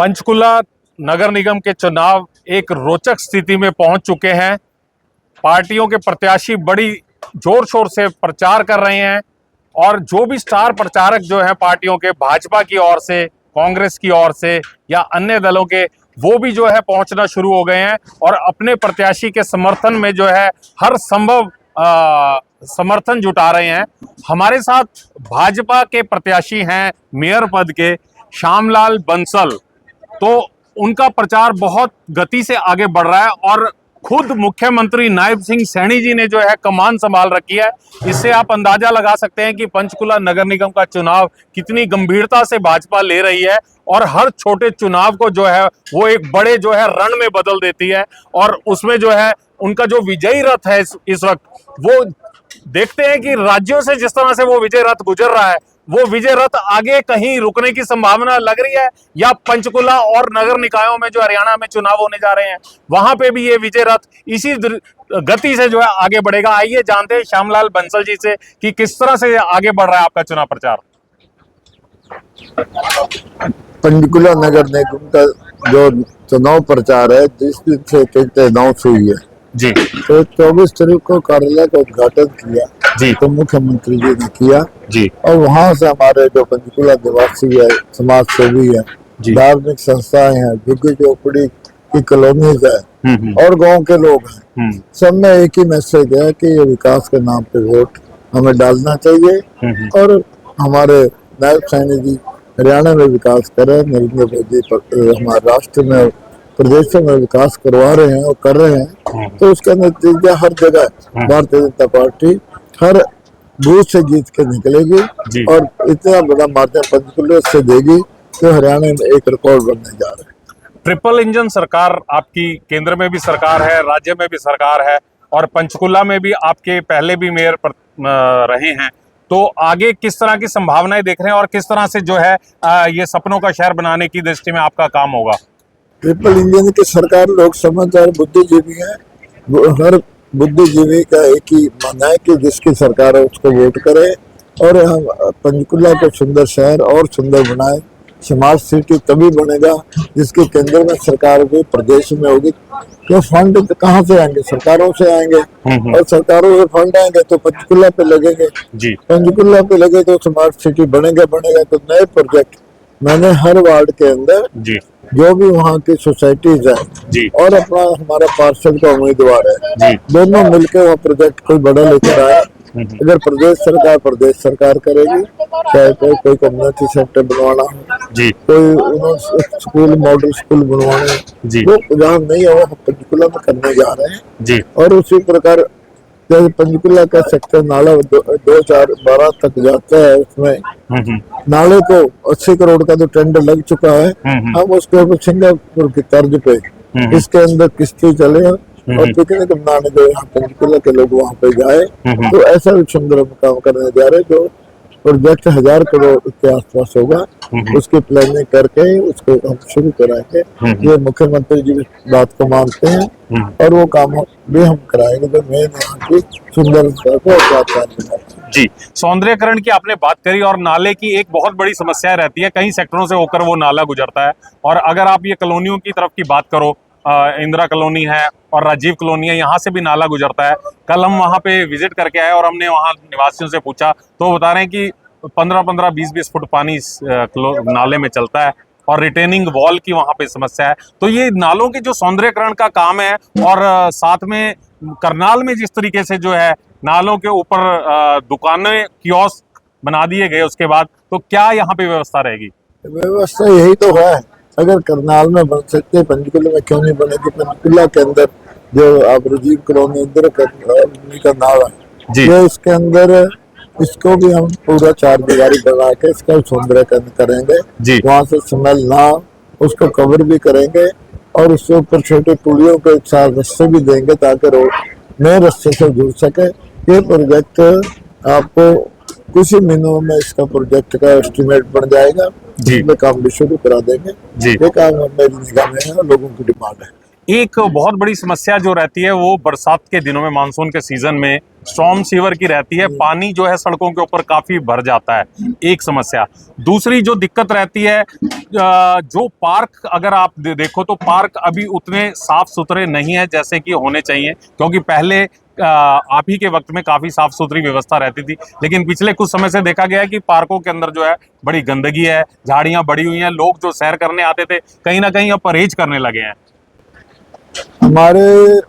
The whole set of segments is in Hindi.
पंचकुला नगर निगम के चुनाव एक रोचक स्थिति में पहुंच चुके हैं। पार्टियों के प्रत्याशी बड़ी जोर शोर से प्रचार कर रहे हैं और जो भी स्टार प्रचारक जो है पार्टियों के, भाजपा की ओर से, कांग्रेस की ओर से या अन्य दलों के, वो भी जो है पहुंचना शुरू हो गए हैं और अपने प्रत्याशी के समर्थन में जो है हर संभव समर्थन जुटा रहे हैं। हमारे साथ भाजपा के प्रत्याशी हैं मेयर पद के श्यामलाल बंसल। तो उनका प्रचार बहुत गति से आगे बढ़ रहा है और खुद मुख्यमंत्री नायब सिंह सैनी जी ने जो है कमान संभाल रखी है। इससे आप अंदाजा लगा सकते हैं कि पंचकुला नगर निगम का चुनाव कितनी गंभीरता से भाजपा ले रही है और हर छोटे चुनाव को जो है वो एक बड़े जो है रण में बदल देती है। और उसमें जो है उनका जो विजयी रथ है इस वक्त, वो देखते हैं कि राज्यों से जिस तरह से वो विजय रथ गुजर रहा है, वो विजय रथ आगे कहीं रुकने की संभावना लग रही है या पंचकुला और नगर निकायों में जो हरियाणा में चुनाव होने जा रहे हैं वहां पे भी ये विजय रथ इसी गति से जो है आगे बढ़ेगा। आइए जानते हैं श्यामलाल बंसल जी से कि किस तरह से आगे बढ़ रहा है आपका चुनाव प्रचार। पंचकुला नगर निगम का जो चुनाव प्रचार है, जिस दिन से अनाउंस हुई है जी, तो 24 तारीख को कार्यालय का उद्घाटन किया जी, तो मुख्यमंत्री जी ने किया जी, और वहां से हमारे जो पंचकुला निवासी है, समाज सेवी है, धार्मिक संस्थाएं हैं, झुग्गी झोपड़ी की कॉलोनीज है और गांव के लोग हैं, सब में एक ही मैसेज है कि ये विकास के नाम पे वोट हमें डालना चाहिए और हमारे नायब सैनी जी हरियाणा में विकास करें, नरेंद्र मोदी हमारे राष्ट्र में, प्रदेशों में विकास करवा रहे हैं और कर रहे हैं। तो उसका नतीजा हर जगह भारतीय जनता पार्टी हर बूथ से जीत के निकलेगी और इतना बड़ा मार्जिन पंचकुला से देगी तो हरियाणा में एक रिकॉर्ड बनने जा रहा है। ट्रिपल इंजन सरकार आपकी, केंद्र में भी सरकार है, राज्य में भी सरकार है और पंचकुला में भी आपके पहले भी मेयर रहे हैं। तो आगे किस तरह की संभावनाएं देख रहे हैं और किस तरह से जो है ये सपनों का शहर बनाने की दृष्टि में आपका काम होगा? ट्रिपल इंजन की सरकार लोग समझदार बुद्धिजीवी है, हर बुद्धिजीवी का एक ही मानना है कि जिसकी सरकार है उसको वोट करे और हम पंचकुला को सुंदर शहर और सुंदर बनाए। स्मार्ट सिटी तभी बनेगा जिसके केंद्र में सरकार होगी, प्रदेश में होगी। तो फंड कहाँ से आएंगे? सरकारों से आएंगे और सरकारों से फंड आएंगे तो पंचकुला पे लगेंगे जी। पंचकुला पे लगे तो स्मार्ट सिटी बनेगा तो नए प्रोजेक्ट मैंने हर वार्ड के अंदर जी, जो भी वहाँ की सोसाइटीज है जी, और अपना हमारा पार्षद का उम्मीदवार है जी, दोनों मिलकर वहाँ प्रोजेक्ट कोई बड़ा लेकर आए। अगर प्रदेश सरकार करेगी, चाहे कोई कम्युनिटी सेंटर बनवाना हो जी, कोई स्कूल, मॉडल स्कूल बनवाने जी, वो उदाहरण नहीं है, वो हम पंचकुला में करने जा रहे हैं जी। और उसी प्रकार जैसे पंचकुला का सेक्टर नाला 2012 तक जाता है, उसमें नाले को 80 करोड़ का तो टेंडर लग चुका है। हम उसको सिंगापुर की तर्ज पे इसके अंदर किस्ती चले और पिकनिक मनाने जो यहाँ पंचकुला के लोग वहाँ पे जाए, तो ऐसा भी सुंदर काम करने जा रहे। जो प्रोजेक्ट 1000 करोड़ के आसपास होगा, उसकी प्लानिंग करके उसको हम शुरू कराएंगे। ये मुख्यमंत्री जी बात को मानते हैं और वो काम भी हम कराएंगे जो मेन यहाँ की सुंदरता को जी। सौंदर्यकरण की आपने बात करी और नाले की एक बहुत बड़ी समस्या रहती है, कई सेक्टरों से होकर वो नाला गुजरता है। और अगर आप ये कॉलोनियों की तरफ की बात करो, इंदिरा कॉलोनी है और राजीव कॉलोनी है, यहाँ से भी नाला गुजरता है। कल हम वहाँ पे विजिट करके आए और हमने वहाँ निवासियों से पूछा तो वो बता रहे हैं कि 15-15, 20-20 फुट पानी नाले में चलता है और रिटेनिंग वॉल की वहाँ पे समस्या है। तो ये नालों के जो सौंदर्यकरण का काम है और साथ में करनाल में जिस तरीके से जो है नालों के ऊपर दुकानें, कियोस्क बना दिए गए, उसके बाद तो क्या यहाँ पे व्यवस्था रहेगी? व्यवस्था यही तो है, अगर करनाल में बन सकते पंचकुला में क्यों नहीं बनेगी? पंचकुला के अंदर जो आप राजीव कॉलोनी इंदिरा कॉलोनी का नाला है, ये इसके अंदर इसको भी हम पूरा 4 दीवारी बना के इसका सौंदर्यकरण करेंगे। वहाँ से स्मेल ना, उसको कवर भी करेंगे और उसके ऊपर छोटे पुलियों के साथ रस्ते भी देंगे ताकि रोड नए रास्ते से जुड़ सके। ये प्रोजेक्ट आपको कुछ ही महीनों में इसका प्रोजेक्ट का एस्टिमेट बन जाएगा, जिसमें काम भी शुरू करा देंगे जी। ये काम मेरी निगाह में है, लोगों की डिमांड है। एक बहुत बड़ी समस्या जो रहती है वो बरसात के दिनों में, मानसून के सीजन में स्टॉर्म सीवर की रहती है। पानी जो है सड़कों के ऊपर काफी भर जाता है, एक समस्या। दूसरी जो दिक्कत रहती है जो पार्क अगर आप देखो तो पार्क अभी उतने साफ सुथरे नहीं है जैसे कि होने चाहिए, क्योंकि पहले आप ही के वक्त में काफी साफ सुथरी व्यवस्था रहती थी, लेकिन पिछले कुछ समय से देखा गया है कि पार्कों के अंदर जो है बड़ी गंदगी है, झाड़ियां बढ़ी हुई हैं, लोग जो सैर करने आते थे कहीं ना कहीं अब परहेज करने लगे हैं। हमारे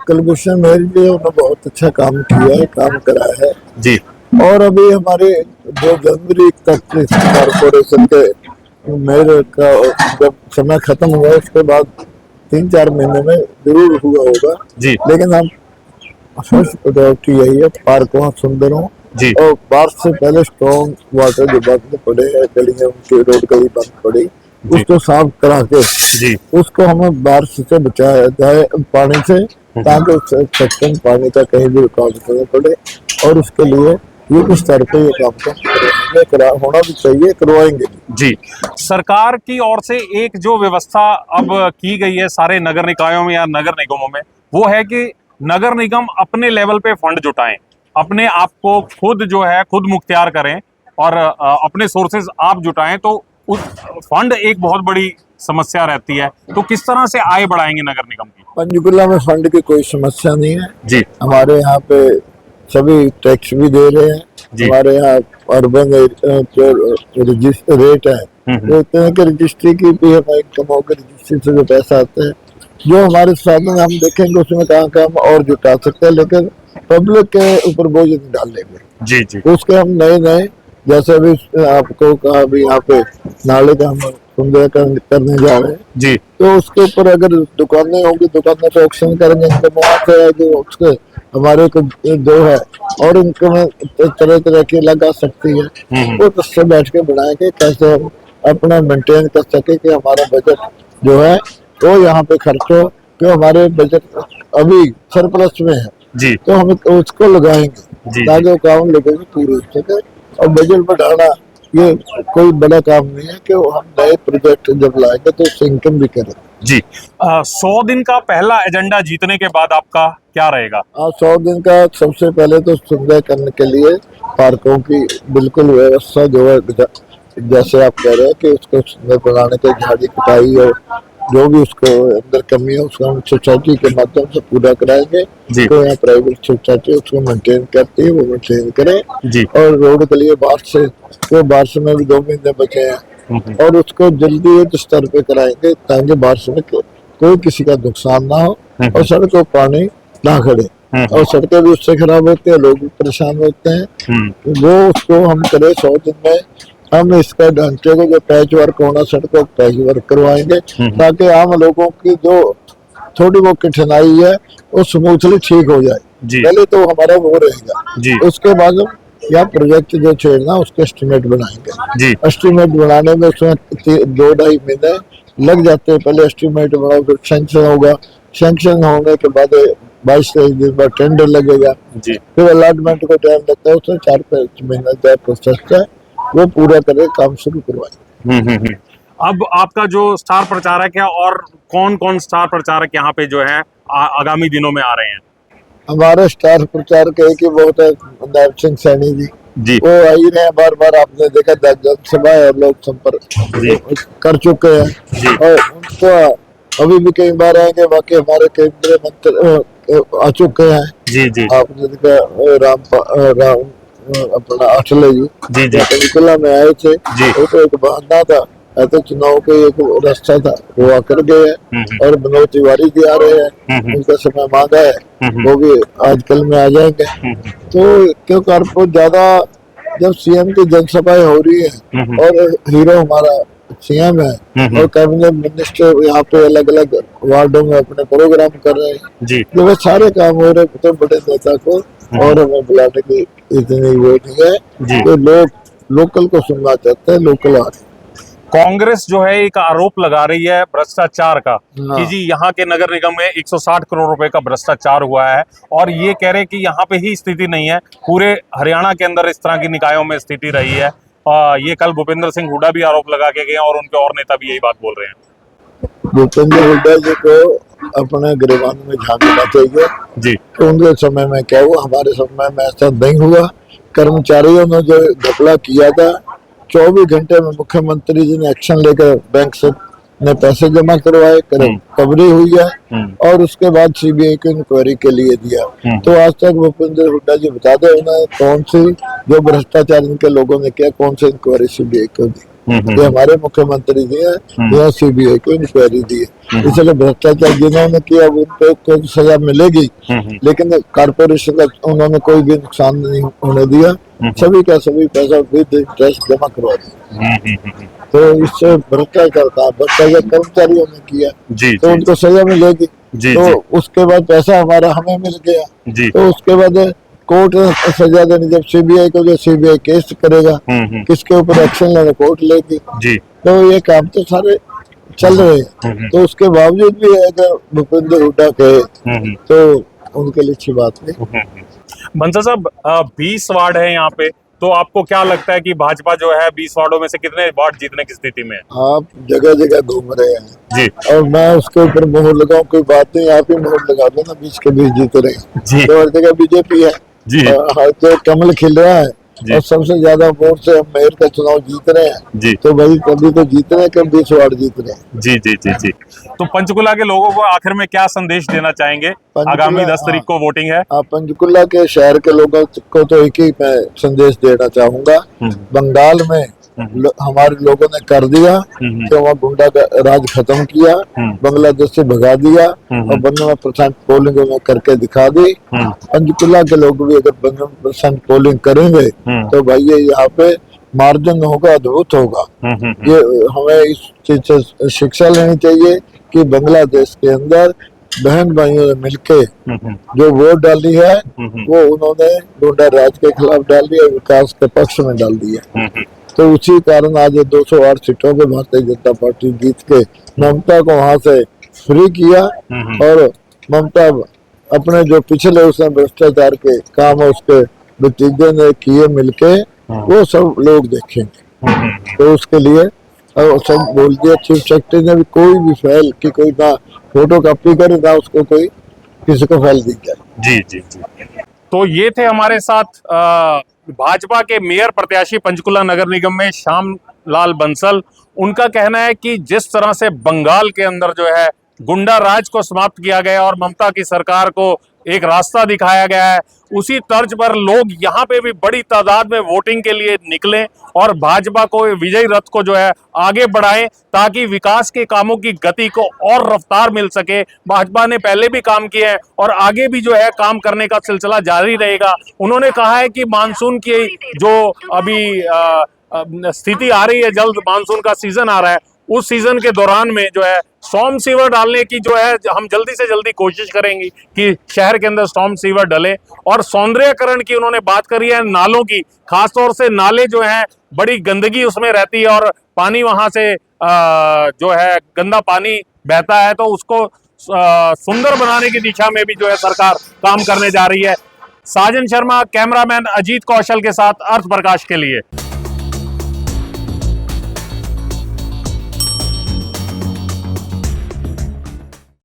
कुलभूषण मेहर जी उन्होंने बहुत अच्छा काम किया है, काम कराया है जी और अभी हमारे जो जनवरी तक इस कॉरपोरेशन के मेयर का जब समय खत्म हुआ उसके बाद 3-4 महीने में जरूर हुआ होगा जी लेकिन हम फर्स्ट प्रायोरिटी यही है पार्क वहाँ सुंदर हो जी और बारिश से पहले स्ट्रॉन्ग वाटर जो बंद पड़े हैं गलियां उनकी रोड गली बंद पड़ी उसको साफ करा के जी उसको हमें बारिश से बचाया जाए पानी से ताकि उससे सेकंड पानी का कहीं भी रुकावट नहीं पड़े और उसके लिए युद्ध स्तर पे ये काम होना भी चाहिए, करवाएंगे जी। सरकार की ओर से एक जो व्यवस्था अब की गई है सारे नगर निकायों में या नगर निगमों में, वो है कि नगर निगम अपने लेवल पे फंड जुटाएं, अपने आप को खुद जो है खुद मुख्तियार करें और अपने सोर्सेज आप जुटाएं, तो उस फंड एक बहुत बड़ी समस्या रहती है। तो किस तरह से आय बढ़ाएंगे नगर निगम की? पंचकुला में फंड की कोई समस्या नहीं है जी हमारे यहाँ पे सभी टैक्स भी दे रहे हैं हमारे यहाँ अर्बन जो रेट है वो इतने हैं कि रजिस्ट्री की भी हमारी इनकम होगी, रजिस्ट्री से जो पैसा आता है जो हमारे साधन हम देखेंगे उसमें कहाँ कहाँ हम और जुटा सकते हैं लेकिन पब्लिक के ऊपर बोझ नहीं डालेंगे। जी जी उसके हम नए नए जैसे अभी आपको कहा अभी यहाँ पे नाले का हम सुंदरीकरण करने जा रहे हैं जी तो उसके ऊपर अगर दुकानें होंगी दुकानों पे ऑक्शन करेंगे इनकम वहाँ से है जो उसके हमारे को जो है और इनकम तरह तरह की लगा सकती है वो उससे बैठ के बनाएंगे कैसे हम अपना मेंटेन कर सके कि हमारा बजट जो है वो यहाँ पे खर्च हो क्यों हमारे बजट अभी सरप्लस में है जी तो हम उसको लगाएंगे जी ताकि वो काम लोगों की पूरी हो सके और बजट बढ़ाना ये कोई बड़ा काम नहीं है कि हम नए प्रोजेक्ट जब लाएंगे तो उससे इनकम भी करें। जी 100 दिन का पहला एजेंडा जीतने के बाद आपका क्या रहेगा? 100 दिन का सबसे पहले तो सुंदर करने के लिए पार्कों की बिल्कुल व्यवस्था जो है जैसे आप कह रहे हैं कि उसको सुंदर बनाने के झाड़ी कटाई और जो भी उसको अंदर कमी है उसको हम सोसाइटी के माध्यम से पूरा कराएंगे तो यहाँ प्राइवेट सोसाइटी उसको मेंटेन करती है वो मेंटेन करे जी और रोड के लिए बारिश में भी 2 महीने बचे हैं और उसको जल्दी युद्ध स्तर पे कराएंगे ताकि बारिश में कोई किसी का नुकसान ना हो और सड़कों पानी ना खड़े और सड़कें भी उससे खराब होती है लोग भी परेशान होते हैं वो उसको हम करें 100 दिन में हम इसका ढांचे को जो पैच वर्क होना सड़कों पैच वर्क करवाएंगे ताकि आम लोगों की जो थोड़ी बहुत कठिनाई है वो स्मूथली ठीक हो जाए। पहले तो हमारा वो रहेगा उसके बाद हम या प्रोजेक्ट जो छेड़ना उसके एस्टिमेट बनाएंगे एस्टिमेट बनाने में उसमें 2-2.5 महीने लग जाते हैं पहले एस्टिमेट बनाओ फिर सैंक्शन होगा सैंक्शन होने के बाद 22-23 दिन बाद टेंडर लगेगा फिर अलॉटमेंट को टाइम लगता है उसमें 4-5 महीना का प्रोसेस है वो पूरा करके काम शुरू करवाएंगे। अब आपका जो स्टार प्रचारक है और कौन कौन स्टार प्रचारक यहाँ पे जो है आगामी दिनों में आ रहे हैं? हमारे स्टार प्रचारक एक ही बहुत है नैब सिंह सैनी जी वो आ ही रहे हैं बार बार आपने देखा जनसभा और लोक संपर्क कर चुके हैं और उनको अभी भी कई बार आएंगे बाकी हमारे केंद्रीय मंत्री आ चुके हैं जी आपने देखा राम अपना अटले जी पंचकुला में आए थे वो तो एक बहाना था ऐसे चुनाव के एक रास्ता था वो आकर गए हैं और मनोज तिवारी जी आ रहे हैं उनका समय मांगा है वो भी आजकल में आ जाएंगे तो क्योंकि आपको ज्यादा जब सीएम की जनसभाएं हो रही है और हीरो हमारा सीएम है और कैबिनेट मिनिस्टर यहाँ पे अलग अलग वार्डों में अपने प्रोग्राम कर रहे हैं तो वे सारे काम हो रहे तो बड़े नेता को और हमें बुलाने की इतनी वो नहीं है तो लोग लोकल को सुनना चाहते हैं लोकल आ रहे। कांग्रेस जो है एक आरोप लगा रही है भ्रष्टाचार का कि जी यहाँ के नगर निगम में 160 करोड़ रुपए का भ्रष्टाचार हुआ है और ये कह रहे हैं कि यहाँ पे ही स्थिति नहीं है पूरे हरियाणा के अंदर इस तरह की निकायों में स्थिति रही है। ये कल भूपेंद्र सिंह हुड्डा भी आरोप लगा के गए और उनके और नेता भी यही बात बोल रहे हैं। भूपेंद्र हुड्डा जी को अपने गिरबान में झांकना चाहिए जी तो उनके समय में क्या हुआ हमारे समय में ऐसा नहीं हुआ। कर्मचारियों ने जो घपला किया था 24 घंटे में मुख्यमंत्री जी ने एक्शन लेकर बैंक से ने पैसे जमा करवाए, रिकवरी हुई है और उसके बाद सीबीआई को इंक्वायरी के लिए दिया। तो आज तक भूपेंद्र हुड्डा जी बता दे उन्हें कौन सी जो भ्रष्टाचार इनके लोगों ने किया, कौन सी इंक्वायरी सीबीआई को दी। ये हमारे मुख्यमंत्री जी है, यह सीबीआई को इंक्वायरी दी है। इसलिए भ्रष्टाचार जिन्होंने किया उनको तो सजा मिलेगी, लेकिन कारपोरेशन का उन्होंने कोई भी नुकसान नहीं होने दिया, सभी का सभी पैसा विद इंटरेस्ट जमा करवा दिया। तो इससे भ्रष्टाचार था, भ्रष्टाचार कर्मचारियों ने किया तो उनको सजा मिलेगी। तो उसके बाद पैसा हमारा हमें मिल गया, तो उसके बाद कोर्ट ने सजा देनी। जब सीबीआई को जो सीबीआई केस करेगा, किसके ऊपर एक्शन लेना कोर्ट लेगी। तो ये काम तो सारे चल रहे हैं। तो उसके बावजूद भी अगर भूपेंद्र हुड्डा कहे तो उनके लिए अच्छी बात नहीं। बंसल साहब 20 वार्ड है यहाँ पे, तो आपको क्या लगता है कि भाजपा जो है 20 वार्डों में से कितने वार्ड जीतने की स्थिति में है? आप जगह जगह घूम रहे हैं जी, और मैं उसके ऊपर मोहर लगाऊं कोई बात नहीं, आप ही मोहर लगा दो ना, 20 के 20 जीत रहे हैं। तो हर जगह बीजेपी है जी, हर जगह कमल खिल रहा है और सबसे ज्यादा वोट से हम मेयर का चुनाव जीत रहे हैं जी। तो भाई तभी तो जीत रहे हैं, कब 20 वार्ड जीत रहे हैं। जी जी जी जी। तो पंचकुला के लोगों को आखिर में क्या संदेश देना चाहेंगे? आगामी 10 तारीख को वोटिंग है। पंचकुला के शहर के लोगों को तो एक ही मैं संदेश देना चाहूंगा, बंगाल में हमारे लोगों ने कर दिया कि वहाँ गुंडा राज खत्म किया, बांग्लादेश से भगा दिया और 92% पोलिंग में करके दिखा दी। पंचकुला के लोग भी अगर 92% पोलिंग करेंगे तो भाई ये यहाँ पे मार्जिन होगा, अद्भुत होगा। ये हमें इस चीज से शिक्षा लेनी चाहिए कि बांग्लादेश के अंदर बहन भाइयों ने मिलके जो वोट डाली है वो उन्होंने गुंडा राज के खिलाफ डाल दिया, विकास के पक्ष में डाल दिया। तो उसी कारण आज 208 सीटों पे भारतीय जनता पार्टी जीत के ममता को वहां से फ्री किया और ममता अपने जो पिछले उसने भ्रष्टाचार के काम उसके भतीजे ने किए मिलके वो सब लोग देखेंगे। तो उसके लिए और सब बोल दिया चीफ सेक्रेटरी ने भी, कोई भी फाइल की कोई ना फोटो कॉपी करे ना उसको कोई किसी को फाइल दी जाए। जी जी जी। तो ये थे हमारे साथ भाजपा के मेयर प्रत्याशी पंचकुला नगर निगम में श्याम लाल बंसल। उनका कहना है कि जिस तरह से बंगाल के अंदर जो है गुंडा राज को समाप्त किया गया और ममता की सरकार को एक रास्ता दिखाया गया है, उसी तर्ज पर लोग यहाँ पे भी बड़ी तादाद में वोटिंग के लिए निकलें और भाजपा को विजयी रथ को जो है आगे बढ़ाएं ताकि विकास के कामों की गति को और रफ्तार मिल सके। भाजपा ने पहले भी काम किए हैं और आगे भी जो है काम करने का सिलसिला जारी रहेगा। उन्होंने कहा है कि मानसून की जो अभी स्थिति आ रही है, जल्द मानसून का सीजन आ रहा है, उस सीजन के दौरान में जो है स्टॉर्म सीवर डालने की जो है हम जल्दी से जल्दी कोशिश करेंगे कि शहर के अंदर स्टॉर्म सीवर डले। और सौंदर्यकरण की उन्होंने बात करी है, नालों की, खासतौर से नाले जो हैं बड़ी गंदगी उसमें रहती है और पानी वहां से जो है गंदा पानी बहता है, तो उसको सुंदर बनाने की दिशा में भी जो है सरकार काम करने जा रही है। साजन शर्मा, कैमरामैन अजीत कौशल के साथ अर्थ प्रकाश के लिए।